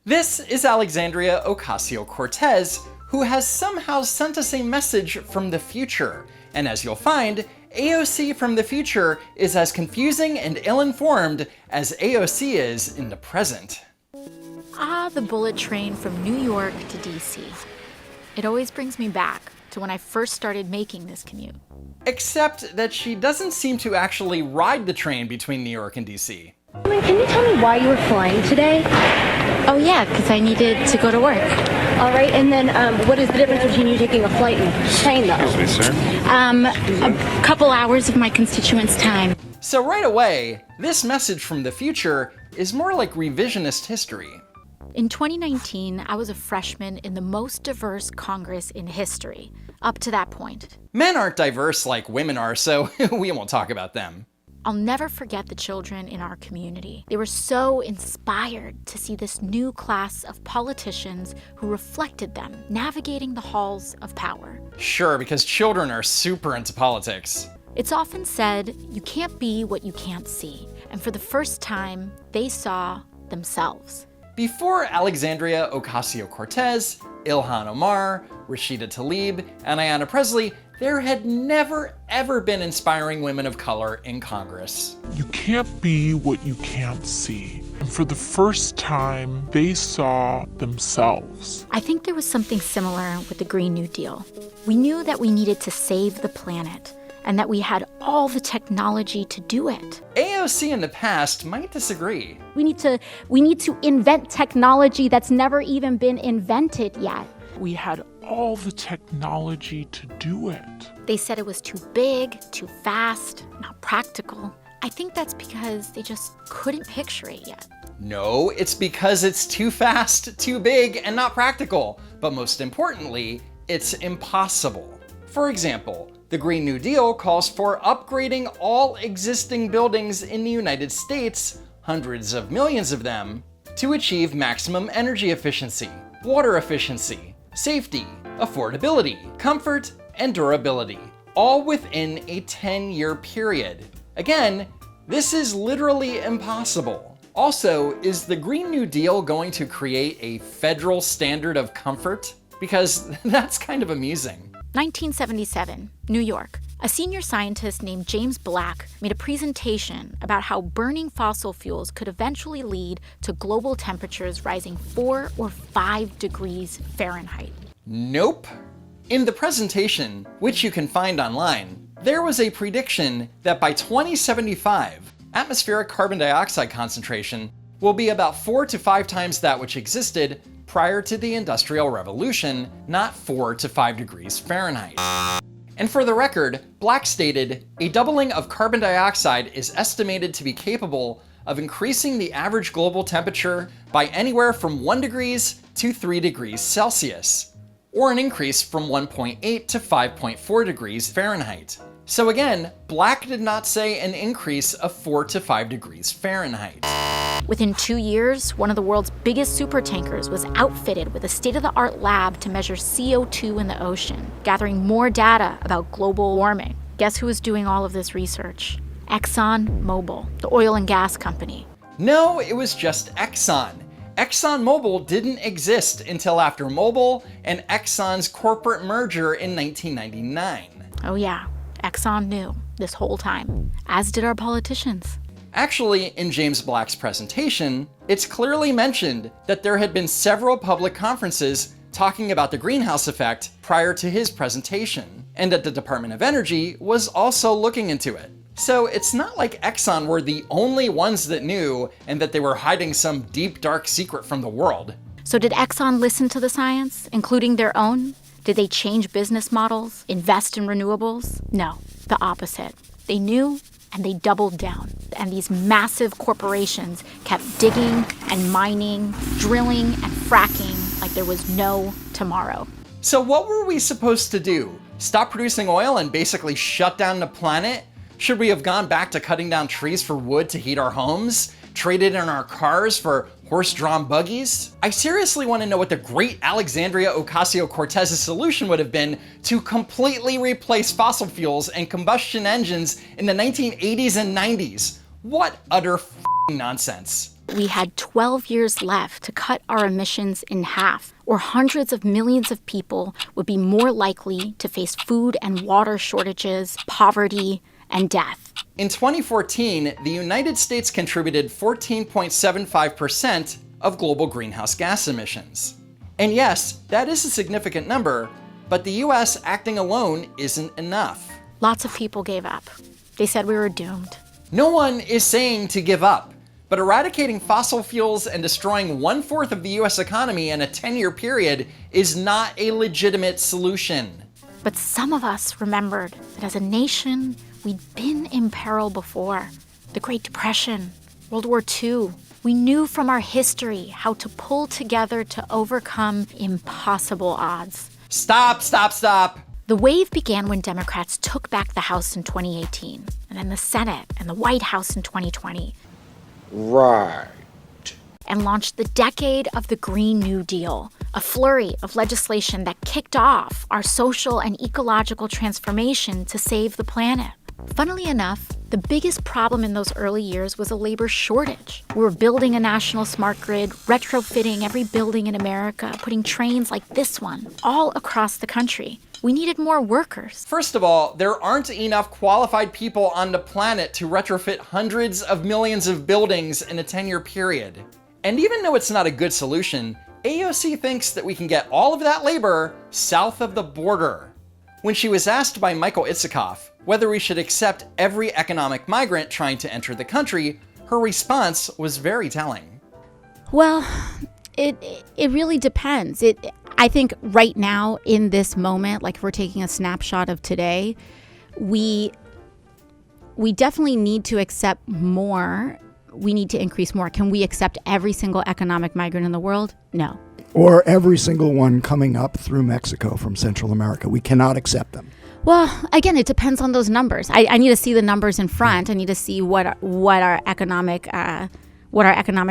This is Alexandria Ocasio-Cortez, who has somehow sent us a message from the future. And as you'll find, AOC from the future is as confusing and ill-informed as AOC is in the present. Ah, the bullet train from New York to DC. It always brings me back to when I first started making this commute. Except that she doesn't seem to actually ride the train between New York and DC. Can you tell me why you were flying today? Oh yeah, because I needed to go to work. All right, and then what is the difference between you taking a flight and a train, though? Excuse me, sir? A couple hours of my constituents' time. So right away, this message from the future is more like revisionist history. In 2019, I was a freshman in the most diverse Congress in history, up to that point. Men aren't diverse like women are, so we won't talk about them. I'll never forget the children in our community. They were so inspired to see this new class of politicians who reflected them, navigating the halls of power. Sure, because children are super into politics. It's often said, you can't be what you can't see. And for the first time, they saw themselves. Before Alexandria Ocasio-Cortez, Ilhan Omar, Rashida Tlaib, and Ayanna Pressley, there had never, ever been inspiring women of color in Congress. You can't be what you can't see. And for the first time, they saw themselves. I think there was something similar with the Green New Deal. We knew that we needed to save the planet and that we had all the technology to do it. AOC in the past might disagree. We need to invent technology that's never even been invented yet. We had all the technology to do it. They said it was too big, too fast, not practical. I think that's because they just couldn't picture it yet. No, it's because it's too fast, too big, and not practical. But most importantly, it's impossible. For example, the Green New Deal calls for upgrading all existing buildings in the United States, hundreds of millions of them, to achieve maximum energy efficiency, water efficiency, safety, affordability, comfort, and durability, all within a 10-year period. Again, this is literally impossible. Also, is the Green New Deal going to create a federal standard of comfort? Because that's kind of amusing. 1977, New York. A senior scientist named James Black made a presentation about how burning fossil fuels could eventually lead to global temperatures rising 4 or 5 degrees Fahrenheit. Nope. In the presentation, which you can find online, there was a prediction that by 2075, atmospheric carbon dioxide concentration will be about 4 to 5 times that which existed prior to the Industrial Revolution, not 4 to 5 degrees Fahrenheit. And for the record, Black stated, a doubling of carbon dioxide is estimated to be capable of increasing the average global temperature by anywhere from 1 degrees to 3 degrees Celsius, or an increase from 1.8 to 5.4 degrees Fahrenheit. So again, Black did not say an increase of 4 to 5 degrees Fahrenheit. Within 2 years, one of the world's biggest supertankers was outfitted with a state-of-the-art lab to measure CO2 in the ocean, gathering more data about global warming. Guess who was doing all of this research? Exxon Mobil, the oil and gas company. No, it was just Exxon. ExxonMobil didn't exist until after Mobil and Exxon's corporate merger in 1999. Oh yeah, Exxon knew this whole time, as did our politicians. Actually, in James Black's presentation, it's clearly mentioned that there had been several public conferences talking about the greenhouse effect prior to his presentation, and that the Department of Energy was also looking into it. So it's not like Exxon were the only ones that knew and that they were hiding some deep, dark secret from the world. So did Exxon listen to the science, including their own? Did they change business models, invest in renewables? No, the opposite. They knew and they doubled down. And these massive corporations kept digging and mining, drilling and fracking like there was no tomorrow. So what were we supposed to do? Stop producing oil and basically shut down the planet? Should we have gone back to cutting down trees for wood to heat our homes? Traded in our cars for horse-drawn buggies? I seriously want to know what the great Alexandria Ocasio-Cortez's solution would have been to completely replace fossil fuels and combustion engines in the 1980s and 90s. What utter f***ing nonsense. we had 12 years left to cut our emissions in half, or hundreds of millions of people would be more likely to face food and water shortages, poverty, and death. In 2014, the United States contributed 14.75% of global greenhouse gas emissions. And yes, that is a significant number, but the US acting alone isn't enough. Lots of people gave up. They said we were doomed. No one is saying to give up, but eradicating fossil fuels and destroying 1/4 of the US economy in a 10-year period is not a legitimate solution. But some of us remembered that as a nation, we'd been in peril before. The Great Depression, World War II. We knew from our history how to pull together to overcome impossible odds. Stop. The wave began when Democrats took back the House in 2018, and then the Senate and the White House in 2020. Right. And launched the decade of the Green New Deal, a flurry of legislation that kicked off our social and ecological transformation to save the planet. Funnily enough, the biggest problem in those early years was a labor shortage. We were building a national smart grid, retrofitting every building in America, putting trains like this one all across the country. We needed more workers. First of all, there aren't enough qualified people on the planet to retrofit hundreds of millions of buildings in a 10-year period. And even though it's not a good solution, AOC thinks that we can get all of that labor south of the border. When she was asked by Michael Isikoff whether we should accept every economic migrant trying to enter the country, her response was very telling. Well, it really depends. I think right now in this moment, like if we're taking a snapshot of today, we definitely need to accept more. We need to increase more. Can we accept every single economic migrant in the world? No. Or every single one coming up through Mexico from Central America. We cannot accept them. Well, again, it depends on those numbers. I need to see the numbers in front. I need to see what our economic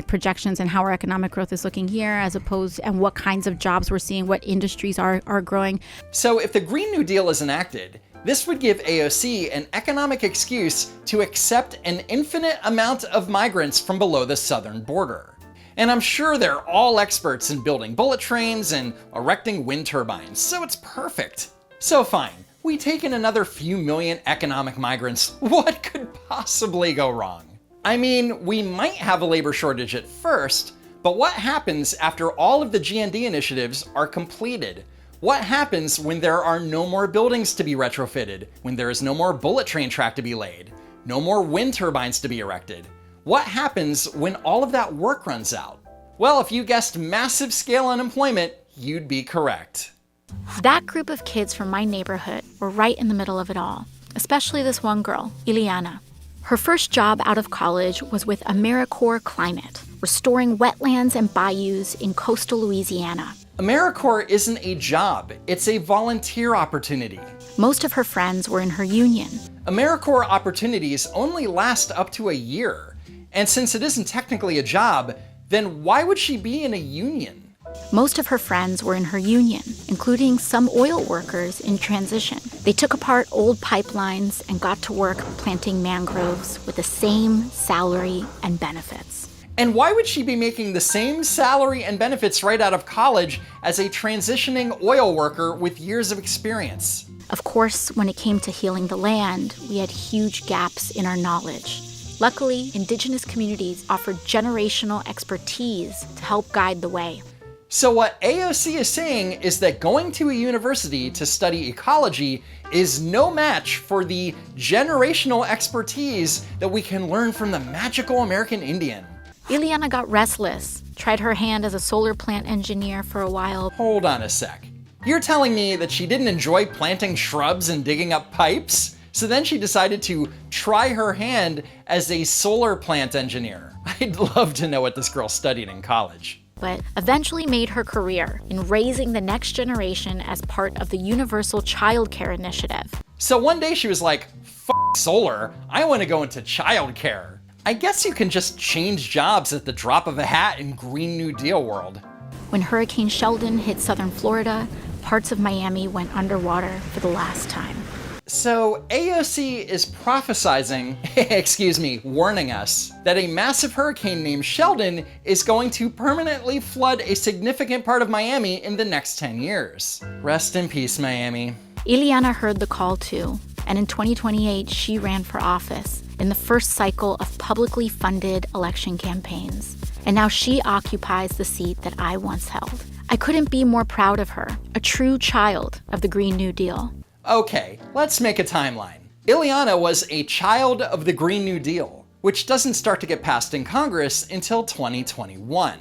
projections and how our economic growth is looking here, as opposed and what kinds of jobs we're seeing, what industries are growing. So if the Green New Deal is enacted, this would give AOC an economic excuse to accept an infinite amount of migrants from below the southern border. And I'm sure they're all experts in building bullet trains and erecting wind turbines, so it's perfect. So fine, we take in another few million economic migrants. What could possibly go wrong? I mean, we might have a labor shortage at first, but what happens after all of the GND initiatives are completed? What happens when there are no more buildings to be retrofitted, when there is no more bullet train track to be laid, no more wind turbines to be erected? What happens when all of that work runs out? Well, if you guessed massive scale unemployment, you'd be correct. That group of kids from my neighborhood were right in the middle of it all, especially this one girl, Ileana. Her first job out of college was with AmeriCorp Climate, restoring wetlands and bayous in coastal Louisiana. AmeriCorp isn't a job, it's a volunteer opportunity. Most of her friends were in her union. AmeriCorp opportunities only last up to a year. And since it isn't technically a job, then why would she be in a union? Most of her friends were in her union, including some oil workers in transition. They took apart old pipelines and got to work planting mangroves with the same salary and benefits. And why would she be making the same salary and benefits right out of college as a transitioning oil worker with years of experience? Of course, when it came to healing the land, we had huge gaps in our knowledge. Luckily, indigenous communities offered generational expertise to help guide the way. So what AOC is saying is that going to a university to study ecology is no match for the generational expertise that we can learn from the magical American Indian. Ileana got restless, tried her hand as a solar plant engineer for a while. Hold on a sec. You're telling me that she didn't enjoy planting shrubs and digging up pipes? So then she decided to try her hand as a solar plant engineer. I'd love to know what this girl studied in college. But eventually made her career in raising the next generation as part of the Universal Child Care Initiative. So one day she was like, "F solar, I want to go into childcare." I guess you can just change jobs at the drop of a hat in Green New Deal world. When Hurricane Sheldon hit southern Florida, parts of Miami went underwater for the last time. So AOC is prophesizing, warning us, that a massive hurricane named Sheldon is going to permanently flood a significant part of Miami in the next 10 years. Rest in peace, Miami. Ileana heard the call too, and in 2028, she ran for office in the first cycle of publicly funded election campaigns. And now she occupies the seat that I once held. I couldn't be more proud of her, a true child of the Green New Deal. Okay, let's make a timeline. Ileana was a child of the Green New Deal, which doesn't start to get passed in Congress until 2021.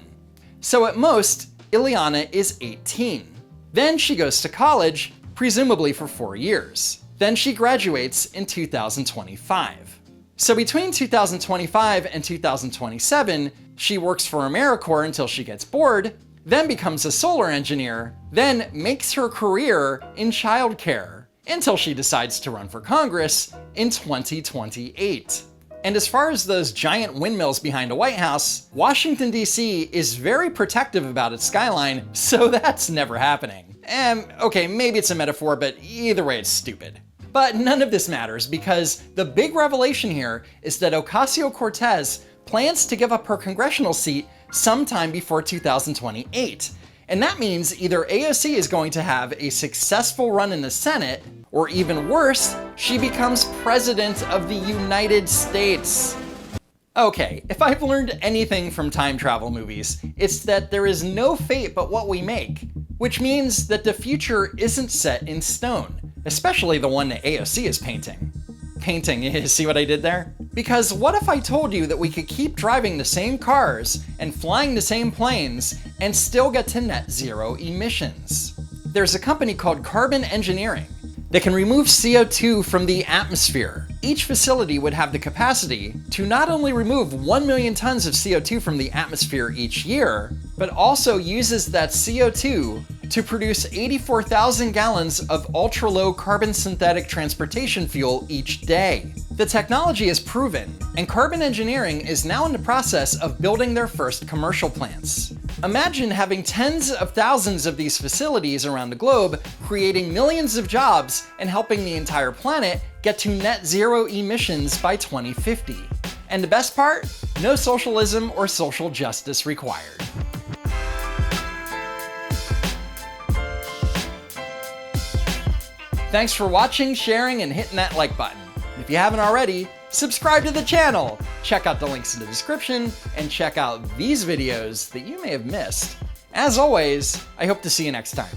So at most, Ileana is 18. Then she goes to college, presumably for 4 years. Then she graduates in 2025. So between 2025 and 2027, she works for AmeriCorp until she gets bored, then becomes a solar engineer, then makes her career in childcare until she decides to run for Congress in 2028. And as far as those giant windmills behind a White House, Washington, D.C. is very protective about its skyline, so that's never happening. Okay, maybe it's a metaphor, but either way it's stupid. But none of this matters because the big revelation here is that Ocasio-Cortez plans to give up her congressional seat sometime before 2028. And that means either AOC is going to have a successful run in the Senate, or even worse, she becomes president of the United States. Okay, if I've learned anything from time travel movies, it's that there is no fate but what we make, which means that the future isn't set in stone, especially the one that AOC is painting. See what I did there? Because what if I told you that we could keep driving the same cars and flying the same planes and still get to net zero emissions? There's a company called Carbon Engineering that can remove CO2 from the atmosphere. Each facility would have the capacity to not only remove 1 million tons of CO2 from the atmosphere each year, but also uses that CO2 to produce 84,000 gallons of ultra-low carbon synthetic transportation fuel each day. The technology is proven, and Carbon Engineering is now in the process of building their first commercial plants. Imagine having tens of thousands of these facilities around the globe, creating millions of jobs and helping the entire planet get to net zero emissions by 2050. And the best part? No socialism or social justice required. Thanks for watching, sharing, and hitting that like button. If you haven't already, subscribe to the channel, check out the links in the description, and check out these videos that you may have missed. As always, I hope to see you next time.